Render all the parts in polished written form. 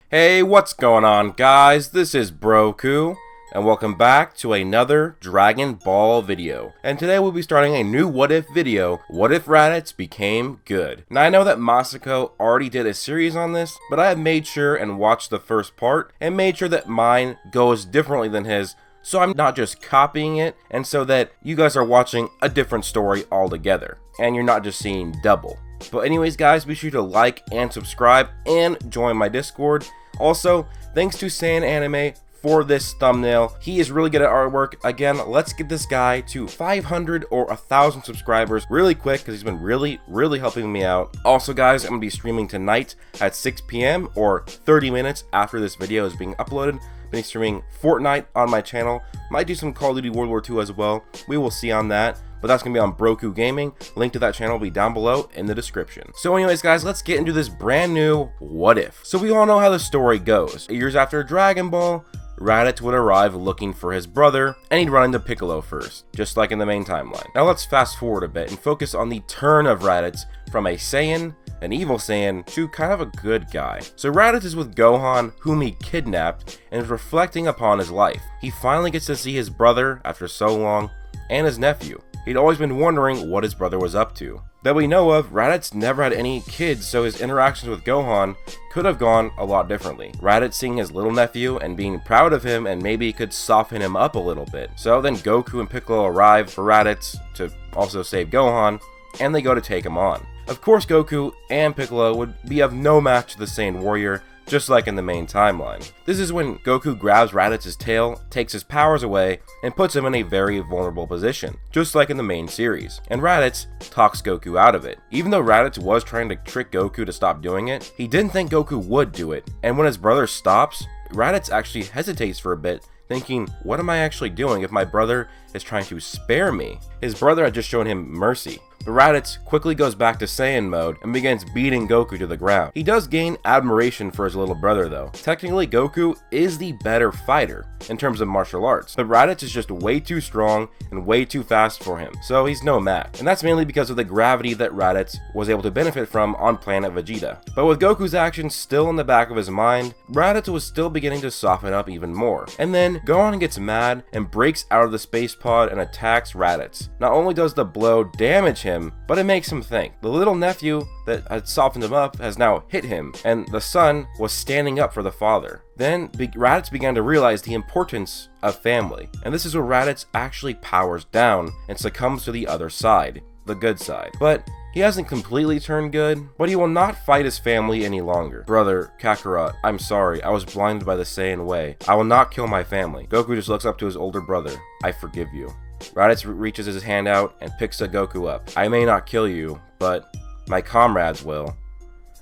Hey, what's going on, guys? This is Broku, and welcome back to another Dragon Ball video. And today we'll be starting a new what if video, what if Raditz became good. Now I know that Masako already did a series on this, but I have made sure and watched the first part, and made sure that mine goes differently than his, so I'm not just copying it, and so that you guys are watching a different story altogether, and you're not just seeing double. But anyways guys, be sure to like and subscribe and join my Discord. Also, thanks to Saiyan Anime for this thumbnail. He is really good at artwork. Again, let's get this guy to 500 or 1,000 subscribers really quick because he's been really helping me out. Also guys, I'm going to be streaming tonight at 6 p.m. or 30 minutes after this video is being uploaded. I'll be streaming Fortnite on my channel. Might do some Call of Duty World War II as well. We will see on that. But that's going to be on Broku Gaming. Link to that channel will be down below in the description. So anyways guys, let's get into this brand new what if. So we all know how the story goes. Years after Dragon Ball, Raditz would arrive looking for his brother, and he'd run into Piccolo first, just like in the main timeline. Now let's fast forward a bit and focus on the turn of Raditz from a Saiyan, an evil Saiyan, to kind of a good guy. So Raditz is with Gohan, whom he kidnapped, and is reflecting upon his life. He finally gets to see his brother after so long, and his nephew. He'd always been wondering what his brother was up to. That we know of, Raditz never had any kids, so his interactions with Gohan could have gone a lot differently. Raditz seeing his little nephew and being proud of him, and maybe could soften him up a little bit. So then Goku and Piccolo arrive for Raditz to also save Gohan, and they go to take him on. Of course Goku and Piccolo would be of no match to the Saiyan warrior, just like in the main timeline. This is when Goku grabs Raditz's tail, takes his powers away, and puts him in a very vulnerable position, just like in the main series. And Raditz talks Goku out of it. Even though Raditz was trying to trick Goku to stop doing it, he didn't think Goku would do it. And when his brother stops, Raditz actually hesitates for a bit, thinking, what am I actually doing if my brother is trying to spare me? His brother had just shown him mercy. But Raditz quickly goes back to Saiyan mode and begins beating Goku to the ground. He does gain admiration for his little brother though. Technically, Goku is the better fighter in terms of martial arts, but Raditz is just way too strong and way too fast for him, so he's no match. And that's mainly because of the gravity that Raditz was able to benefit from on planet Vegeta. But with Goku's actions still in the back of his mind, Raditz was still beginning to soften up even more. And then Gohan gets mad and breaks out of the space pod and attacks Raditz. Not only does the blow damage him, but it makes him think. The little nephew that had softened him up has now hit him, and the son was standing up for the father. Then Raditz began to realize the importance of family, and this is where Raditz actually powers down and succumbs to the other side, the good side. But he hasn't completely turned good, but he will not fight his family any longer. Brother, Kakarot, I'm sorry, I was blinded by the Saiyan way. I will not kill my family. Goku just looks up to his older brother. I forgive you. Raditz reaches his hand out and picks a Goku up. I may not kill you, but my comrades will.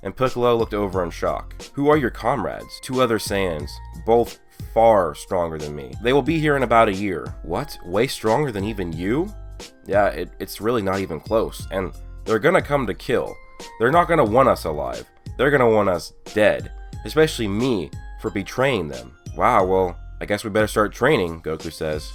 And Piccolo looked over in shock. Who are your comrades? Two other Saiyans, both far stronger than me. They will be here in about a year. What? Way stronger than even you? Yeah, it's really not even close. And they're gonna come to kill. They're not gonna want us alive. They're gonna want us dead. Especially me for betraying them. Wow, well, I guess we better start training, Goku says.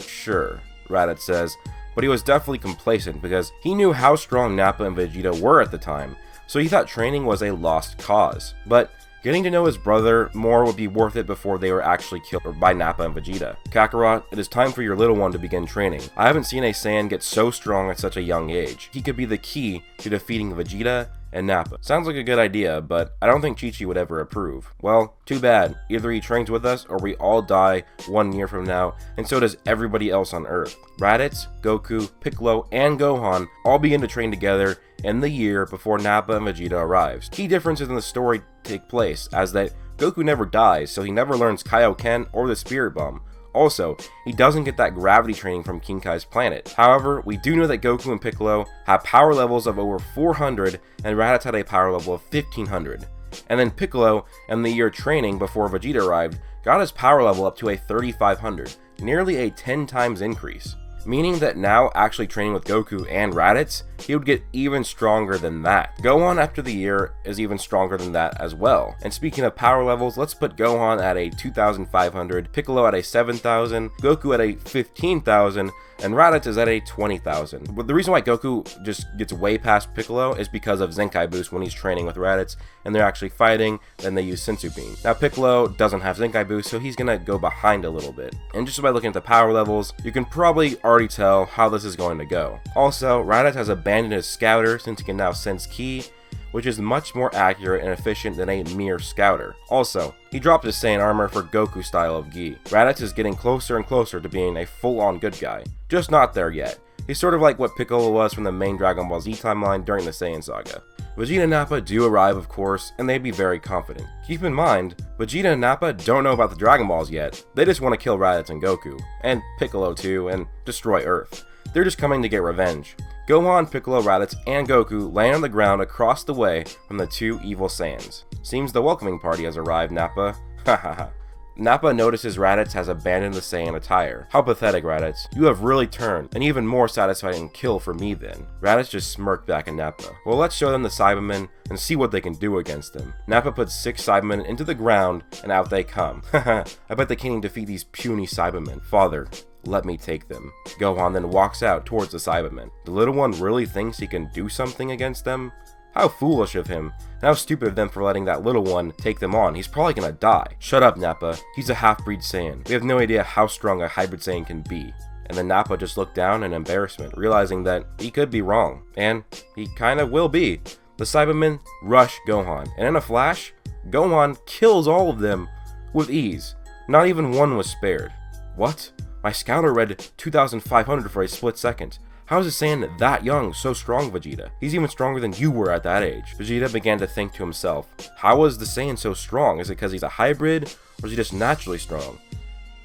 Sure, Raditz says, but he was definitely complacent because he knew how strong Nappa and Vegeta were at the time, so he thought training was a lost cause. But getting to know his brother more would be worth it before they were actually killed by Nappa and Vegeta. Kakarot, it is time for your little one to begin training. I haven't seen a Saiyan get so strong at such a young age. He could be the key to defeating Vegeta and Nappa. Sounds like a good idea, but I don't think Chi-Chi would ever approve. Well, too bad. Either he trains with us or we all die 1 year from now, and so does everybody else on Earth. Raditz, Goku, Piccolo, and Gohan all begin to train together in the year before Nappa and Vegeta arrives. Key differences in the story take place, as that Goku never dies, so he never learns Kaioken or the Spirit Bomb. Also, he doesn't get that gravity training from King Kai's planet. However, we do know that Goku and Piccolo have power levels of over 400, and Raditz had a power level of 1500. And then Piccolo, in the year training before Vegeta arrived, got his power level up to a 3500, nearly a 10 times increase. Meaning that now actually training with Goku and Raditz he would get even stronger than that. Gohan after the year is even stronger than that as well. And speaking of power levels, let's put Gohan at a 2,500, Piccolo at a 7,000, Goku at a 15,000, and Raditz is at a 20,000. But the reason why Goku just gets way past Piccolo is because of Zenkai Boost when he's training with Raditz and they're actually fighting, then they use Senzu Bean. Now Piccolo doesn't have Zenkai Boost, so he's gonna go behind a little bit. And just by looking at the power levels, you can probably already tell how this is going to go. Also, Raditz has abandoned his Scouter since he can now sense Ki, which is much more accurate and efficient than a mere Scouter. Also, he dropped his Saiyan armor for Goku style of Gi. Raditz is getting closer and closer to being a full-on good guy. Just not there yet. He's sort of like what Piccolo was from the main Dragon Ball Z timeline during the Saiyan saga. Vegeta and Nappa do arrive, of course, and they'd be very confident. Keep in mind, Vegeta and Nappa don't know about the Dragon Balls yet. They just want to kill Raditz and Goku, and Piccolo too, and destroy Earth. They're just coming to get revenge. Gohan, Piccolo, Raditz, and Goku land on the ground across the way from the two evil Saiyans. Seems the welcoming party has arrived, Nappa. Hahaha. Nappa notices Raditz has abandoned the Saiyan attire. How pathetic, Raditz. You have really turned an even more satisfying kill for me then. Raditz just smirked back at Nappa. Well, let's show them the Cybermen and see what they can do against them. Nappa puts 6 Cybermen into the ground and out they come. Haha, I bet they can't even defeat these puny Cybermen. Father, let me take them. Gohan then walks out towards the Cybermen. The little one really thinks he can do something against them? How foolish of him, and how stupid of them for letting that little one take them on. He's probably gonna die. Shut up, Nappa. He's a half-breed Saiyan. We have no idea how strong a hybrid Saiyan can be. And then Nappa just looked down in embarrassment, realizing that he could be wrong. And he kinda will be. The Cybermen rush Gohan, and in a flash, Gohan kills all of them with ease. Not even one was spared. What? My Scouter read 2,500 for a split second. How is a Saiyan that young so strong, Vegeta? He's even stronger than you were at that age. Vegeta began to think to himself, how was the Saiyan so strong? Is it because he's a hybrid, or is he just naturally strong?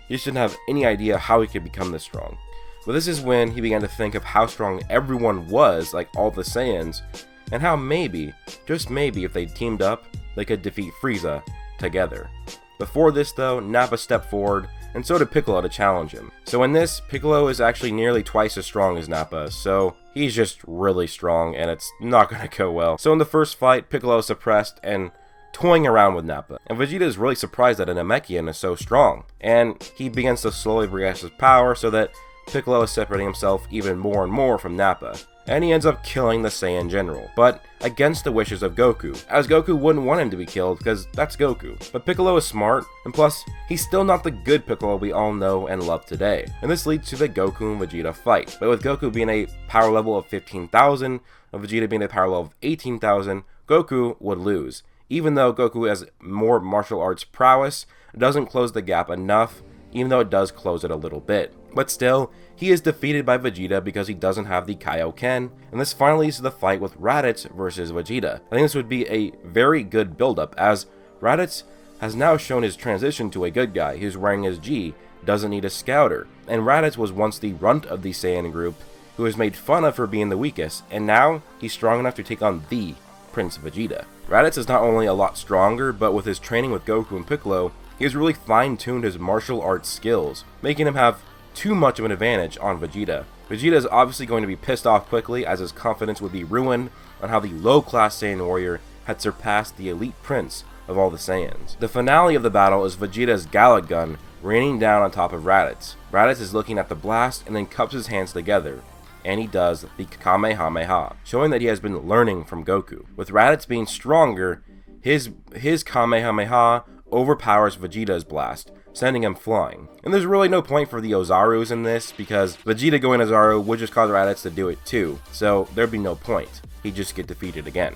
He just didn't have any idea how he could become this strong. But this is when he began to think of how strong everyone was, like all the Saiyans, and how maybe, just maybe, if they teamed up, they could defeat Frieza together. Before this though, Nappa stepped forward, and so did Piccolo to challenge him. So in this, Piccolo is actually nearly twice as strong as Nappa, so he's just really strong and it's not gonna go well. So in the first fight, Piccolo is suppressed and toying around with Nappa, and Vegeta is really surprised that a Namekian is so strong, and he begins to slowly progress his power so that Piccolo is separating himself even more and more from Nappa, and he ends up killing the Saiyan General, but against the wishes of Goku, as Goku wouldn't want him to be killed because that's Goku. But Piccolo is smart, and plus, he's still not the good Piccolo we all know and love today, and this leads to the Goku and Vegeta fight. But with Goku being a power level of 15,000, and Vegeta being a power level of 18,000, Goku would lose. Even though Goku has more martial arts prowess, it doesn't close the gap enough, even though it does close it a little bit. But still, he is defeated by Vegeta because he doesn't have the Kaioken, and this finally leads to the fight with Raditz versus Vegeta. I think this would be a very good build-up, as Raditz has now shown his transition to a good guy who's wearing his G, doesn't need a Scouter, and Raditz was once the runt of the Saiyan group, who was made fun of for being the weakest, and now he's strong enough to take on the Prince Vegeta. Raditz is not only a lot stronger, but with his training with Goku and Piccolo, he has really fine-tuned his martial arts skills, making him have too much of an advantage on Vegeta. Vegeta is obviously going to be pissed off quickly, as his confidence would be ruined on how the low-class Saiyan warrior had surpassed the elite prince of all the Saiyans. The finale of the battle is Vegeta's Gallic gun raining down on top of Raditz. Raditz is looking at the blast and then cups his hands together, and he does the Kamehameha, showing that he has been learning from Goku. With Raditz being stronger, his Kamehameha overpowers Vegeta's blast, sending him flying. And there's really no point for the Ozarus in this, because Vegeta going Ozaru would just cause Raditz to do it too, so there'd be no point. He'd just get defeated again.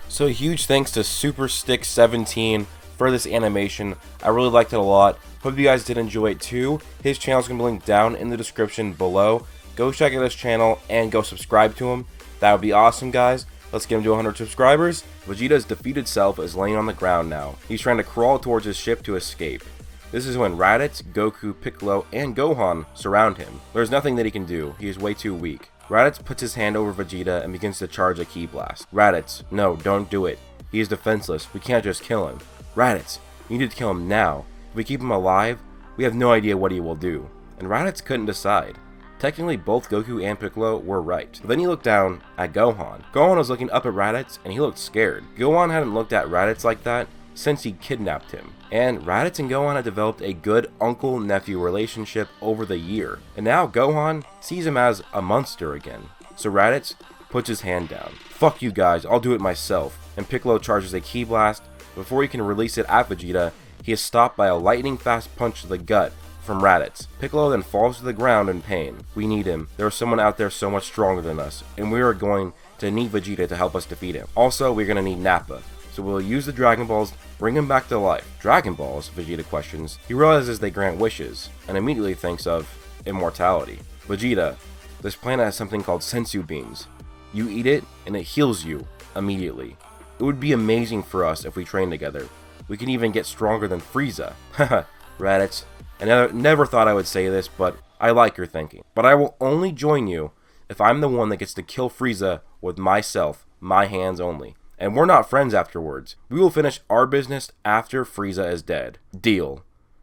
So huge thanks to Super Stick 17 for this animation. I really liked it a lot. Hope you guys did enjoy it too. His channel is going to be linked down in the description below. Go check out his channel and go subscribe to him. That would be awesome, guys. Let's get him to 100 subscribers. Vegeta's defeated self is laying on the ground now. He's trying to crawl towards his ship to escape. This is when Raditz, Goku, Piccolo, and Gohan surround him. There's nothing that he can do. He is way too weak. Raditz puts his hand over Vegeta and begins to charge a ki blast. Raditz, no, don't do it. He is defenseless. We can't just kill him. Raditz, you need to kill him now. If we keep him alive, we have no idea what he will do. And Raditz couldn't decide. Technically, both Goku and Piccolo were right. But then he looked down at Gohan. Gohan was looking up at Raditz, and he looked scared. Gohan hadn't looked at Raditz like that since he kidnapped him. And Raditz and Gohan had developed a good uncle-nephew relationship over the year. And now Gohan sees him as a monster again. So Raditz puts his hand down. Fuck you guys, I'll do it myself. And Piccolo charges a ki blast. Before he can release it at Vegeta, he is stopped by a lightning-fast punch to the gut from Raditz. Piccolo then falls to the ground in pain. We need him. There is someone out there so much stronger than us, and we are going to need Vegeta to help us defeat him. Also, we're going to need Nappa. So we'll use the Dragon Balls, bring him back to life. Dragon Balls? Vegeta questions. He realizes they grant wishes, and immediately thinks of immortality. Vegeta, this planet has something called sensu beans. You eat it, and it heals you immediately. It would be amazing for us if we train together. We can even get stronger than Frieza. Haha, Raditz. I never thought I would say this, but I like your thinking. But I will only join you if I'm the one that gets to kill Frieza with myself, my hands only. And we're not friends afterwards. We will finish our business after Frieza is dead. Deal,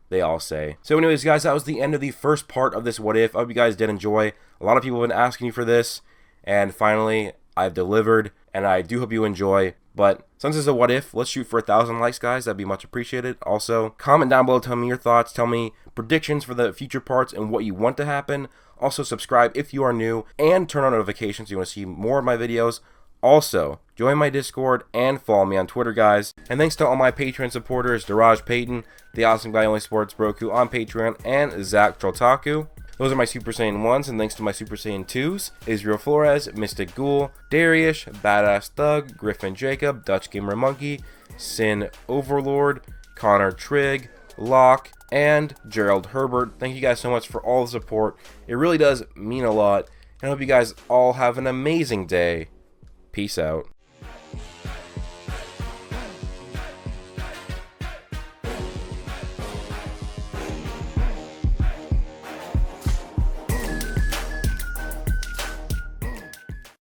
they all say. So anyways, guys, that was the end of the first part of this What If. I hope you guys did enjoy. A lot of people have been asking you for this, and finally, I've delivered, and I do hope you enjoy. But since it's a what if, let's shoot for 1,000 likes, guys. That'd be much appreciated. Also, comment down below, tell me your thoughts, tell me predictions for the future parts and what you want to happen. Also, subscribe if you are new, and turn on notifications if you want to see more of my videos. Also, join my Discord and follow me on Twitter, guys. And thanks to all my Patreon supporters, Daraj Payton, The Awesome Guy Only Sports Broku on Patreon, and Zach Trolltaku. Those are my Super Saiyan 1s, and thanks to my Super Saiyan 2s, Israel Flores, Mystic Ghoul, Darius, Badass Thug, Griffin Jacob, Dutch Gamer Monkey, Sin Overlord, Connor Trigg, Locke, and Gerald Herbert. Thank you guys so much for all the support. It really does mean a lot, and I hope you guys all have an amazing day. Peace out.